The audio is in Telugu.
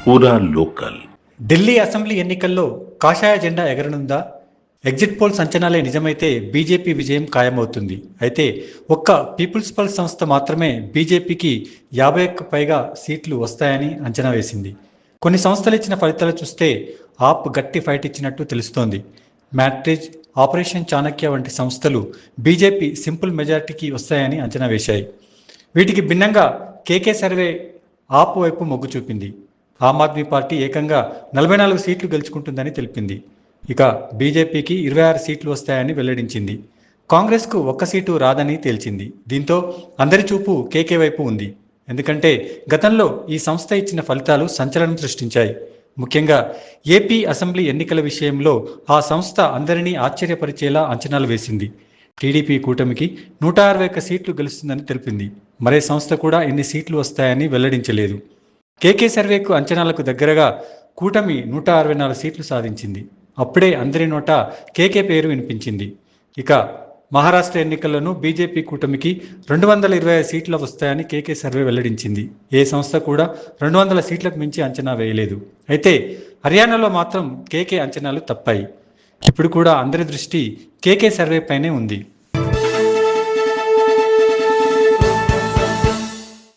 పూరా లోకల్. ఢిల్లీ అసెంబ్లీ ఎన్నికల్లో కాషాయ జెండా ఎగరనుందా? ఎగ్జిట్ పోల్స్ అంచనాలే నిజమైతే బీజేపీ విజయం ఖాయమవుతుంది. అయితే ఒక్క పీపుల్స్ పల్స్ సంస్థ మాత్రమే బీజేపీకి 51 పైగా సీట్లు వస్తాయని అంచనా వేసింది. కొన్ని సంస్థలు ఇచ్చిన ఫలితాలు చూస్తే ఆప్ గట్టి ఫైట్ ఇచ్చినట్టు తెలుస్తోంది. మ్యాట్రిజ్, ఆపరేషన్ చాణక్య వంటి సంస్థలు బీజేపీ సింపుల్ మెజారిటీకి వస్తాయని అంచనా వేశాయి. వీటికి భిన్నంగా కేకే సర్వే ఆప్ వైపు మొగ్గు చూపింది. ఆమ్ ఆద్మీ పార్టీ ఏకంగా 44 సీట్లు గెలుచుకుంటుందని తెలిపింది. ఇక బీజేపీకి 26 సీట్లు వస్తాయని వెల్లడించింది. కాంగ్రెస్కు 1 సీటు రాదని తేల్చింది. దీంతో అందరి చూపు కేకే వైపు ఉంది. ఎందుకంటే గతంలో ఈ సంస్థ ఇచ్చిన ఫలితాలు సంచలనం సృష్టించాయి. ముఖ్యంగా ఏపీ అసెంబ్లీ ఎన్నికల విషయంలో ఆ సంస్థ అందరినీ ఆశ్చర్యపరిచేలా అంచనాలు వేసింది. టీడీపీ కూటమికి 161 సీట్లు గెలుస్తుందని తెలిపింది. మరే సంస్థ కూడా ఎన్ని సీట్లు వస్తాయని వెల్లడించలేదు. కేకే సర్వేకు అంచనాలకు దగ్గరగా కూటమి 164 సీట్లు సాధించింది. అప్పుడే అందరి నోట కేకే పేరు వినిపించింది. ఇక మహారాష్ట్ర ఎన్నికల్లోనూ బీజేపీ కూటమికి 225 సీట్లు వస్తాయని కేకే సర్వే వెల్లడించింది. ఏ సంస్థ కూడా 200 సీట్లకు మించి అంచనా వేయలేదు. అయితే హర్యానాలో మాత్రం కేకే అంచనాలు తప్పాయి. ఇప్పుడు కూడా అందరి దృష్టి కేకే సర్వే పైనే ఉంది.